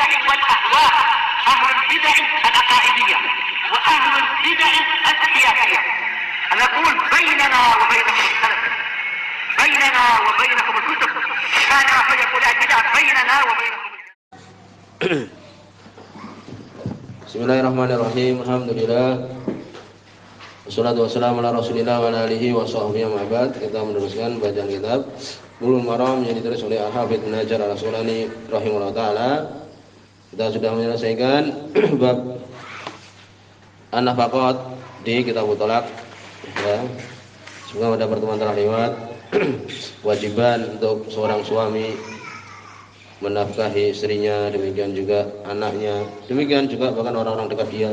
البدع والأهواء، أهل البدع العقائدية وأهل البدع السياسية. نقول بيننا وبينكم السلف، بيننا وبينكم الكتب، كان فيقول البدع بيننا وبينكم. Bismillahirrahmanirrahim. Alhamdulillah. Wassalatu wassalamu ala Rasulillah wa ala alihi wa sahbihi wa ba'd. Kita meneruskan bacaan kitab Bulughul Maram yang ditulis oleh Al-Hafidz Ibnu Hajar Al-Asqalani rahimahullah taala. Kita sudah menyelesaikan bab an-nafaqat di kitab Thalaq, ya. Semoga pada pertemuan terakhir kewajiban untuk seorang suami menafkahi istrinya, demikian juga anaknya, demikian juga bahkan orang-orang dekat dia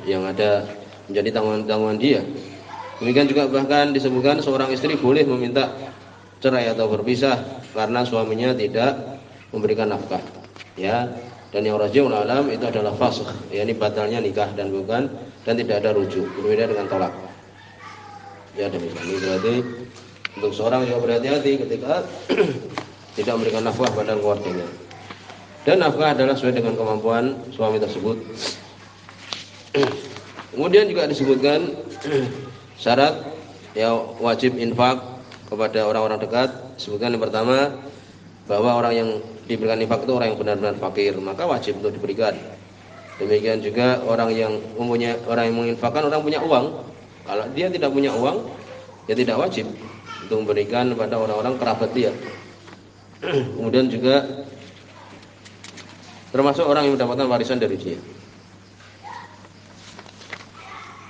yang ada menjadi tanggungan dia. Demikian juga bahkan disebutkan seorang istri boleh meminta cerai atau berpisah karena suaminya tidak memberikan nafkah, ya. Dan yang rajihul alam itu adalah fasakh, yakni batalnya nikah dan tidak ada rujuk, berbeda dengan tolak. Ya demikian. Ini berarti untuk seorang yang berhati-hati ketika tidak memberikan nafkah pada keluarganya. Dan nafkah adalah sesuai dengan kemampuan suami tersebut. Kemudian juga disebutkan syarat ya wajib infak kepada orang-orang dekat. Sebutkan yang pertama bahwa orang yang diberikan infak itu orang yang benar-benar fakir, maka wajib untuk diberikan. Demikian juga orang yang menginfakkan orang punya uang. Kalau dia tidak punya uang, ya tidak wajib untuk memberikan kepada orang-orang kerabat dia. Kemudian juga termasuk orang yang mendapatkan warisan dari dia.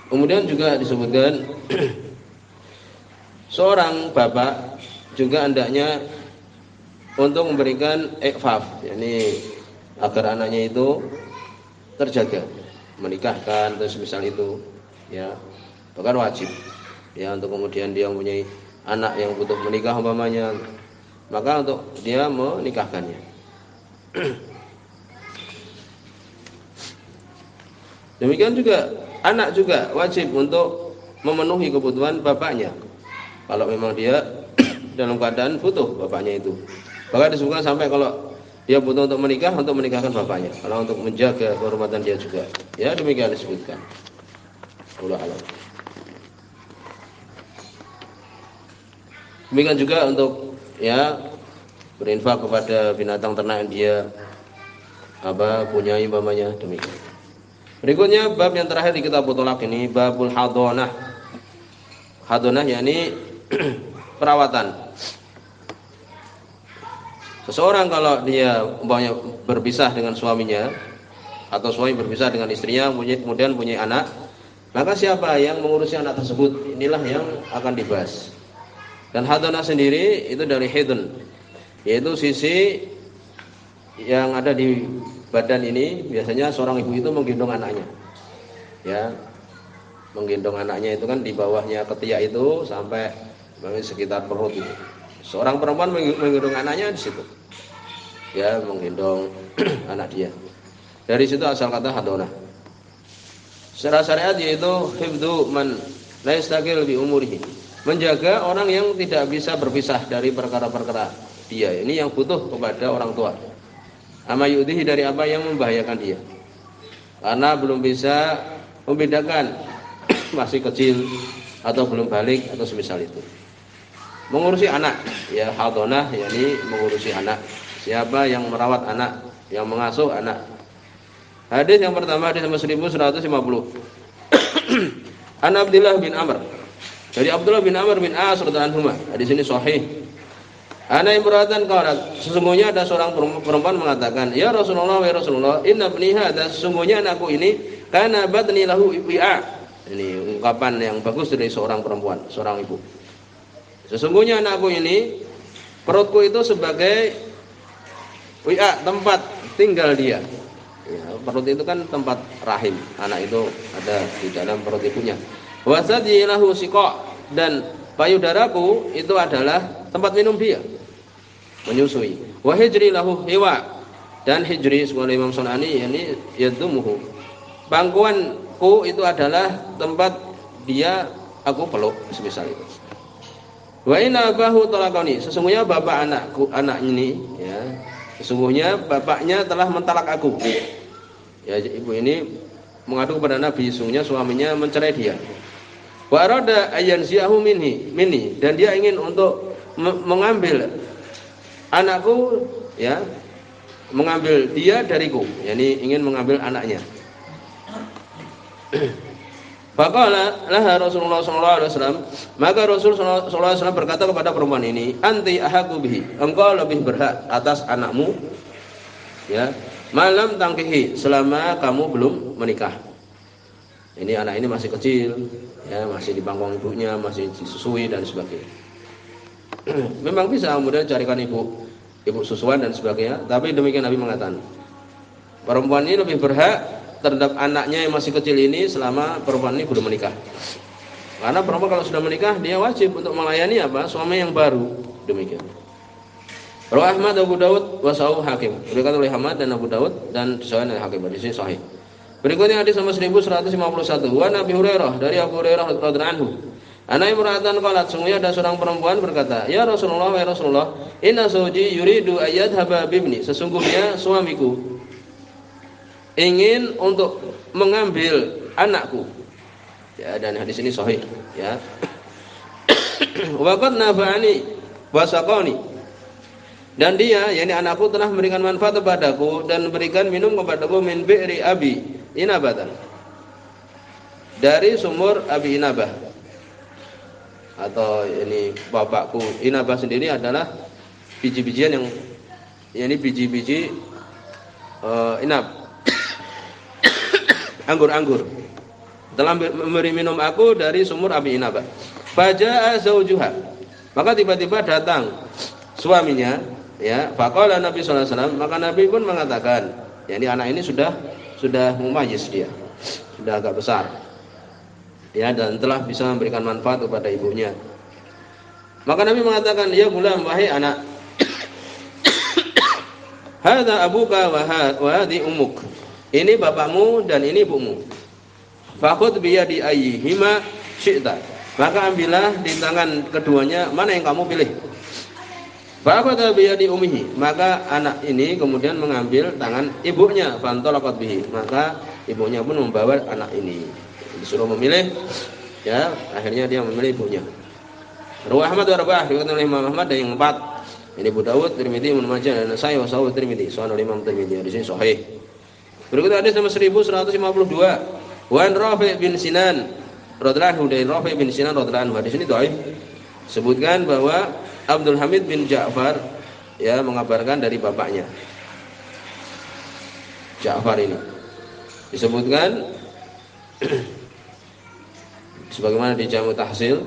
Kemudian juga disebutkan seorang bapak juga hendaknya untuk memberikan ikfaf, yakni agar anaknya itu terjaga, menikahkan atau semisal itu, ya, bahkan wajib, ya, untuk kemudian dia mempunyai anak yang butuh menikah umpamanya, maka untuk dia menikahkannya. Demikian juga anak juga wajib untuk memenuhi kebutuhan bapaknya kalau memang dia dalam keadaan butuh bapaknya itu. Bahkan disebutkan sampai kalau dia butuh untuk menikah, untuk menikahkan bapaknya, kalau untuk menjaga kehormatan dia juga. Ya demikian disebutkan. Wallahu a'lam. Demikian juga untuk ya berinfak kepada binatang ternak yang dia punyai umpamanya, demikian. Berikutnya bab yang terakhir di kitab Thalaq ini, babul hadonah. Hadonah yakni perawatan. Seseorang kalau dia umpamanya berpisah dengan suaminya atau suami berpisah dengan istrinya kemudian punya anak, maka siapa yang mengurusi anak tersebut? Inilah yang akan dibahas. Dan hadonah sendiri itu dari hidun, yaitu sisi yang ada di badan ini. Biasanya seorang ibu itu menggendong anaknya, ya, menggendong anaknya itu kan di bawahnya ketiak itu sampai sekitar perut itu. Seorang perempuan menggendong anaknya di situ, ya, menggendong anak dia. Dari situ asal kata hadonah. Secara syariat yaitu hifdzu man la yastaqil bi umurihi, menjaga orang yang tidak bisa berpisah dari perkara-perkara dia. Ini yang butuh kepada orang tua. Ama yudihi, dari apa yang membahayakan dia, karena belum bisa membedakan masih kecil atau belum balik atau semisal itu. Mengurusi anak, ya hadonah, yakni mengurusi anak. Siapa yang merawat anak, yang mengasuh anak. Hadis yang pertama, hadis nomor 1150. An Abdullah bin Amr, dari Abdullah bin Amr bin As radhiyallahu anhu. Hadis ini sahih. Ana imra'atan qalat, sesungguhnya ada seorang perempuan mengatakan, ya Rasulullah, ya Rasulullah, inna ibni hadza, sesungguhnya anakku ini kana batni lahu wi'a. Ini ungkapan yang bagus dari seorang perempuan, seorang ibu. Sesungguhnya anakku ini, perutku itu sebagai wi'a, tempat tinggal dia. Ya, perut itu kan tempat rahim, anak itu ada di dalam perut ibunya. Wasadi lahu siqa, dan payudaraku itu adalah tempat minum dia, menyusui. Wa hijri lahu hiwa, dan hijri sekolah Imam Sunani yakni yadumuhu, pangkuanku itu adalah tempat dia aku peluk, semisal itu. Wa inna abahu talaqani, sesungguhnya bapak anak ini, ya, sesungguhnya bapaknya telah mentalak aku. Ya, ibu ini mengadu kepada Nabi, sesungguhnya suaminya mencerai dia. Wa arada ayanziahu minni, dan dia ingin untuk mengambil anakku, ya, mengambil dia dariku, yakni ingin mengambil anaknya. Faqala laha Rasulullah sallallahu alaihi wasallam, maka Rasul sallallahu alaihi wasallam berkata kepada perempuan ini, anti ahaqqu bihi, engkau lebih berhak atas anakmu, ya, malam tangkihi, selama kamu belum menikah. Ini anak ini masih kecil, ya, masih di bangkong ibunya, masih disusui dan sebagainya. Memang bisa kemudian carikan ibu susuan dan sebagainya, tapi demikian Nabi mengatakan, perempuan ini lebih berhak terhadap anaknya yang masih kecil ini selama perempuan ini belum menikah. Karena perempuan kalau sudah menikah, dia wajib untuk melayani apa? Suami yang baru. Demikian. Rawah Ahmad, Abu Dawud, wa Sahih Hakim. Diriwayatkan oleh Ahmad dan Abu Dawud dan disahihkan oleh Hakim. Hadis ini sahih. Berikutnya hadis nomor 1151. Wa Nabi Hurairah, dari Abu Hurairah radhiyallahu anhu. Ana imra'atan qalat, sungguhnya ada seorang perempuan berkata, "Ya Rasulullah, wa Rasulullah, inna zawji yuridu ayyadhhaba bibni." Sesungguhnya suamiku ingin untuk mengambil anakku. Ya, dan hadis ini sahih, ya. Wa qad nafa'ani wa saqani. Dan dia, yakni anakku, telah memberikan manfaat kepadaku dan memberikan minum kepadaku min bi'ri abi inabatan, dari sumur Abi Inabah. Atau ini bapakku Inabah sendiri adalah biji-bijian yang, yakni biji-biji inab, anggur-anggur. Telah memberi minum aku dari sumur Abi Inabah. Faja'a zaujuha, maka tiba-tiba datang suaminya, ya. Faqala Nabi sallallahu alaihi wasallam, maka Nabi pun mengatakan, yakni anak ini sudah mumayyiz, dia sudah agak besar, ya, dan telah bisa memberikan manfaat kepada ibunya. Maka Nabi mengatakan, ya gulam, wahai anak, hadza abuka wa hadhi ummuk, ini bapakmu dan ini ibumu. Fakhudh bi yadi ayyihima syi'ta, maka ambillah di tangan keduanya mana yang kamu pilih. Fakhadha bi yadi ummihi, maka anak ini kemudian mengambil tangan ibunya. Fantalaqat bihi, maka ibunya pun membawa anak ini. Disuruh memilih, ya, akhirnya dia memilih ibunya. Rawah Ahmad wa Rabbah, diriwayatkan oleh Imam Ahmad dan yang empat. Ini Abu Dawud, Tirmidzi, Ibnu Majah dan Nasa'i wa Sahih Tirmidzi. Sahih Imam Tirmidzi, hadis ini sahih. Berikut hadis nomor 1152. Wan Rafi' bin Sinan radhiyallahu anhu, dari Rafi' bin Sinan radhiyallahu anhu. Hadis ini dhaif. Sebutkan bahwa Abdul Hamid bin Ja'far, ya, mengabarkan dari bapaknya. Ja'far ini disebutkan sebagaimana di Jamu Tahsil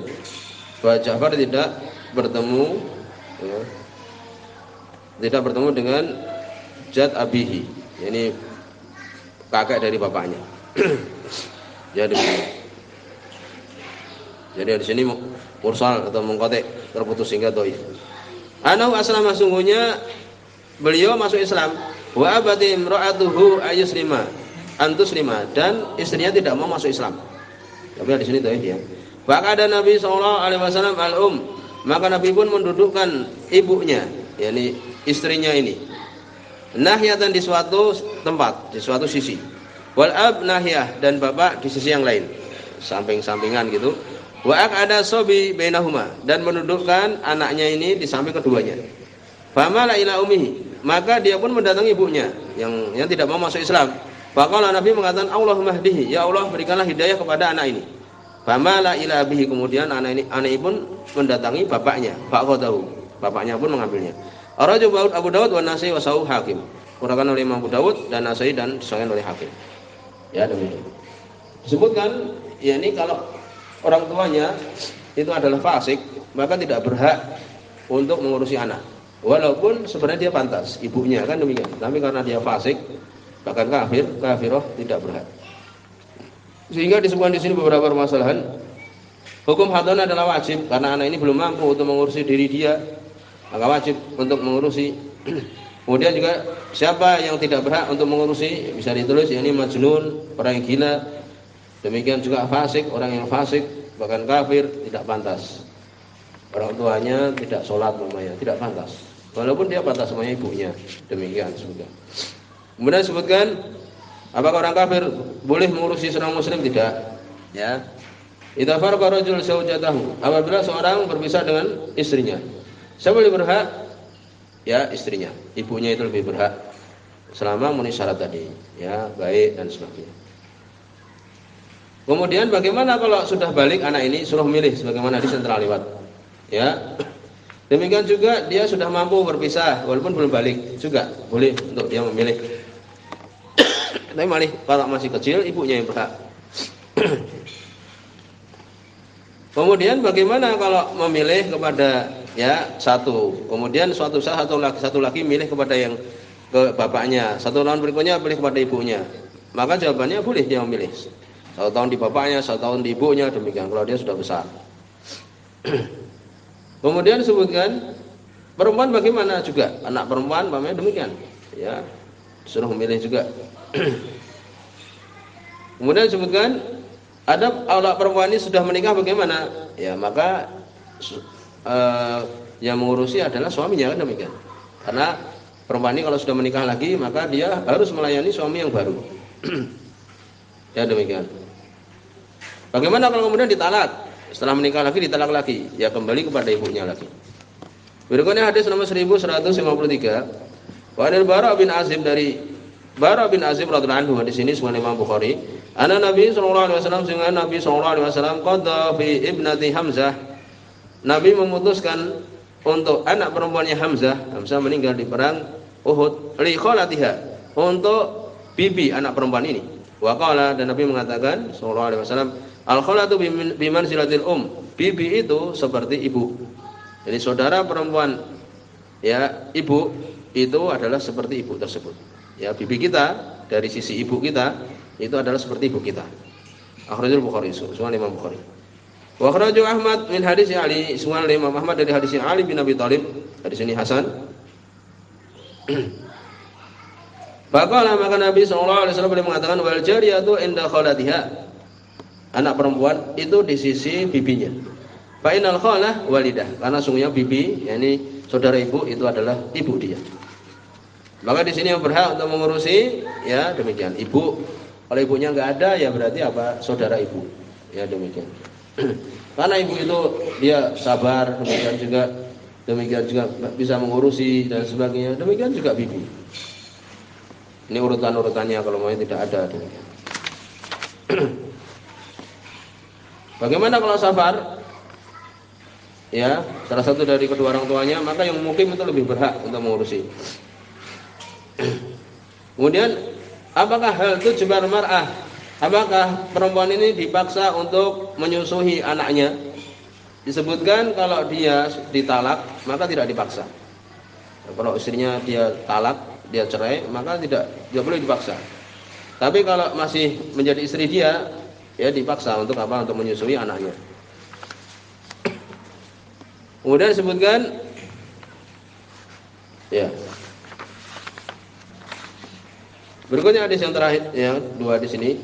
bahwa Ja'far tidak bertemu, ya, tidak bertemu dengan Jad Abihi, ini kakek dari bapaknya. Jadi di sini mursal atau mungqati, terputus sehingga dhaif. Anahu aslama, sungguhnya beliau masuk Islam. Wa abati imra'atuhu ayuslima antuslima, dan istrinya tidak mau masuk Islam. Tapi di sini dhaif, ya. Maka ada Nabi sallallahu alaihi wasallam maka Nabi pun mendudukkan ibunya, yakni istrinya ini, nahyatan di suatu tempat, di suatu sisi. Wal ab nahyah, dan bapak di sisi yang lain, samping-sampingan gitu. Wa ada sobi bainahuma, dan mendudukkan anaknya ini di samping keduanya. Famala ila ummihi, maka dia pun mendatangi ibunya yang tidak mau masuk Islam. Faqala, Nabi mengatakan, Allahumma hdihi, ya Allah berikanlah hidayah kepada anak ini. Famala ila abihi, kemudian anak ini pun mendatangi bapaknya. Faqadahu, bapaknya pun mengambilnya. Rawahu Abu Dawud wa Nasa'i wa Sahih Hakim. Diriwayatkan oleh Imam Abu Dawud dan Nasa'i dan disahihkan oleh Hakim. Ya, demikian. Disebutkan, ya, ini kalau orang tuanya itu adalah fasik, maka tidak berhak untuk mengurusi anak. Walaupun sebenarnya dia pantas, ibunya, kan demikian. Tapi karena dia fasik, bahkan kafirah, tidak berhak. Sehingga disebutkan di sini beberapa permasalahan. Hukum hadana adalah wajib, karena anak ini belum mampu untuk mengurusi diri dia, maka wajib untuk mengurusi. Kemudian juga siapa yang tidak berhak untuk mengurusi, bisa ditulis, yakni majnun, orang yang gila. Demikian juga fasik, orang yang fasik, bahkan kafir, tidak pantas. Orang tuanya tidak sholat, mamanya tidak pantas. walaupun dia batas semuanya ibunya. Demikian sebutkan. Kemudian sebutkan apakah orang kafir boleh mengurusi seorang muslim? Tidak. Ya. Idza farqa rajul zaujatahu, apabila seorang berpisah dengan istrinya. Siapa lebih berhak? Ya, istrinya. Ibunya itu lebih berhak selama memenuhi syarat tadi, ya, baik dan sebagainya. Kemudian bagaimana kalau sudah balik anak ini suruh milih sebagaimana di sentral lewat. Ya. Demikian juga dia sudah mampu berpisah walaupun belum balik juga boleh untuk dia memilih. Tapi malih kalau masih kecil ibunya yang berhak. Kemudian bagaimana kalau memilih kepada ya satu, kemudian satu lagi milih kepada yang ke bapaknya, satu tahun berikutnya pilih kepada ibunya. Maka jawabannya boleh dia memilih. 1 tahun di bapaknya, 1 tahun di ibunya, demikian kalau dia sudah besar. Kemudian sebutkan perempuan bagaimana juga, anak perempuan bagaimana demikian, ya suruh memilih juga. Kemudian sebutkan ada anak perempuan ini sudah menikah bagaimana, ya maka yang mengurusi adalah suaminya kan demikian. Karena perempuan ini kalau sudah menikah lagi maka dia harus melayani suami yang baru. Ya demikian. Bagaimana kalau kemudian ditalak? Setelah menikah lagi ditalak lagi, ya kembali kepada ibunya lagi. Berikutnya hadis nomor 1153. Wa anil Bara bin Azib, dari Bara bin Azib radhiyallahu anhu, di sini semua Imam Bukhari. Ana Nabi sallallahu alaihi wasallam, sehingga Nabi sallallahu alaihi wasallam qada fi ibnati Hamzah. Nabi memutuskan untuk anak perempuannya Hamzah. Hamzah meninggal di perang Uhud, li khalatiha, untuk bibi anak perempuan ini. Wa qala, dan Nabi mengatakan sallallahu alaihi wasallam, al khalatu bimanzilatil bibi itu seperti ibu. Jadi saudara perempuan ya ibu itu adalah seperti ibu tersebut. Ya bibi kita dari sisi ibu kita itu adalah seperti ibu kita. Akhrajul Bukhari, Sunan Imam Bukhari. Wa akhraju Ahmad min hadis Ali, Sunan Imam Ahmad dari hadis Ali bin Abi Thalib. Hadis ini hasan. Faqala, maka Nabi sallallahu alaihi wasallam mengatakan wal jariyatu inda khalatiha. Anak perempuan itu di sisi bibinya. Fa inal khalah walidah, karena sungguhnya bibi, yakni saudara ibu itu adalah ibu dia. Maka di sini yang berhak untuk mengurusi ya demikian ibu. Kalau ibunya enggak ada ya berarti apa? Saudara ibu. Ya demikian. Karena ibu itu dia sabar, demikian juga bisa mengurusi dan sebagainya. Demikian juga bibi. Ini urutan-urutannya kalau mau tidak ada demikian. Bagaimana kalau safar? Ya, salah satu dari kedua orang tuanya, maka yang mukim itu lebih berhak untuk mengurusi. Kemudian, apakah hal itu jubar mar'ah? Apakah perempuan ini dipaksa untuk menyusui anaknya? Disebutkan kalau dia ditalak, maka tidak dipaksa. Kalau istrinya dia talak, dia cerai, maka tidak boleh dipaksa. Tapi kalau masih menjadi istri dia, ya dipaksa untuk apa? Untuk menyusui anaknya. Kemudian disebutkan ya. Berikutnya hadis yang terakhir, yang dua di sini.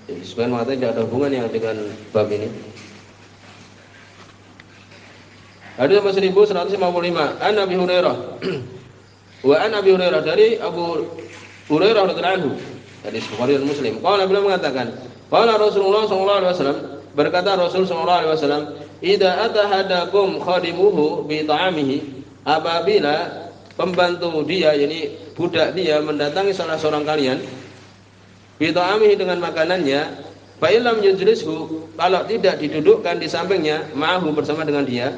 Sebenarnya mengatakan tidak ada hubungan yang dengan bab ini. Hadis nomor 1155. An Abi Hurairah. Wa an Abi Hurairah, dari Abu Hurairah radhiyallahu anhu. Hadis Bukhari dan Muslim. Qala, beliau mengatakan, qala Rasulullah sallallahu alaihi wasallam, berkata Rasul sallallahu alaihi wasallam, idza atahadakum khadimuhu bi ta'amihi, apabila pembantu dia, yakni budak dia mendatangi salah seorang kalian bi ta'amihi, dengan makanannya, fa illam yujlishu, kalau tidak didudukkan di sampingnya, ma'ahu, bersama dengan dia,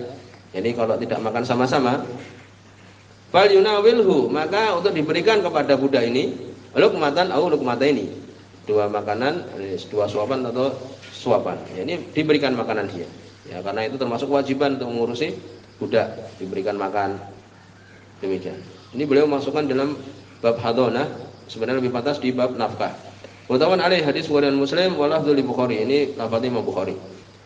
jadi kalau tidak makan sama-sama, fal yunawilhu, maka untuk diberikan kepada budak ini luqmatan au luqmataini, dua makanan, dua suapan atau suapan. Ya, ini diberikan makanan dia. Ya, karena itu termasuk kewajiban untuk mengurusi budak, diberikan makan. Demikian. Ini beliau masukkan dalam bab hadonah, sebenarnya lebih pantas di bab nafkah. Mutawan alaih, hadis Bukhari dan Muslim, wa lafdzul Bukhari, ini lafadznya Imam Bukhari.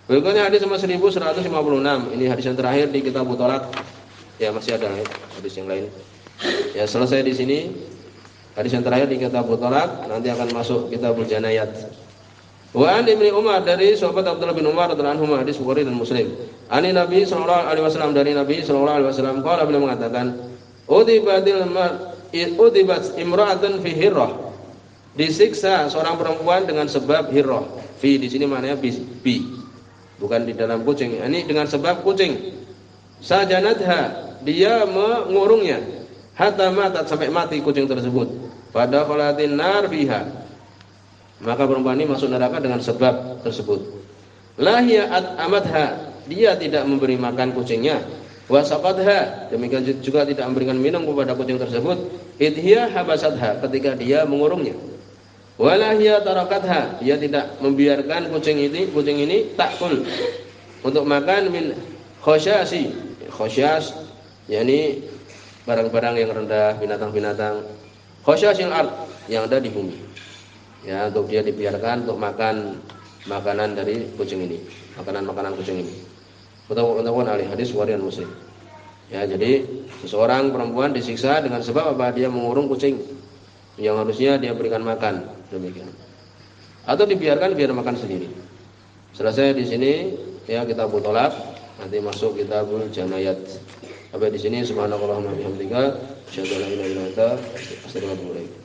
Berikutnya hadis nomor 1156, ini hadis yang terakhir di kitab Thalaq. Ya, masih ada hadis yang lain. Ya, selesai di sini. Hadis yang terakhir di kitab Thalaq, nanti akan masuk kitab Janayat. Wa an Ibnu Umar, dari sahabat Abdullah bin Umar radhiyallahu anhu, hadis Bukhari dan Muslim. Ani Nabi sallallahu alaihi wasallam, dari Nabi sallallahu alaihi wasallam, qala, beliau mengatakan, Udibat imra'atun fi hirrah. Disiksa seorang perempuan dengan sebab hirrah. Fi di sini maknanya bi. Bukan di dalam kucing. Ini dengan sebab kucing. Sajanatha, dia mengurungnya. Hatta matat, sampai mati kucing tersebut. Pada khalatin nar fiha. Maka perempuan ini masuk neraka dengan sebab tersebut. Lahiyat amatha, dia tidak memberi makan kucingnya. Wasaqadha, demikian juga tidak memberikan minum kepada kucing tersebut. Idhiya habasatha, ketika dia mengurungnya. Walahiyya tarakatha, dia tidak membiarkan kucing ini takul untuk makan min khosyasi. Khosyas yakni barang-barang yang rendah, binatang-binatang. Khosyasil ard, yang ada di bumi. Ya, untuk dia dibiarkan untuk makan makanan dari kucing ini, makanan kucing ini. Muttafaqun alaihi, hadis riwayat Muslim. Ya, jadi seseorang perempuan disiksa dengan sebab apa? Dia mengurung kucing yang harusnya dia berikan makan, demikian. Atau dibiarkan biar makan sendiri. Selesai di sini ya kitabul thalaq, nanti masuk kitabul janayat. Sampai di sini subhanakallahumma bihamdika asyhadu an la ilaha illa anta astaghfiruka wa atubu ilaik.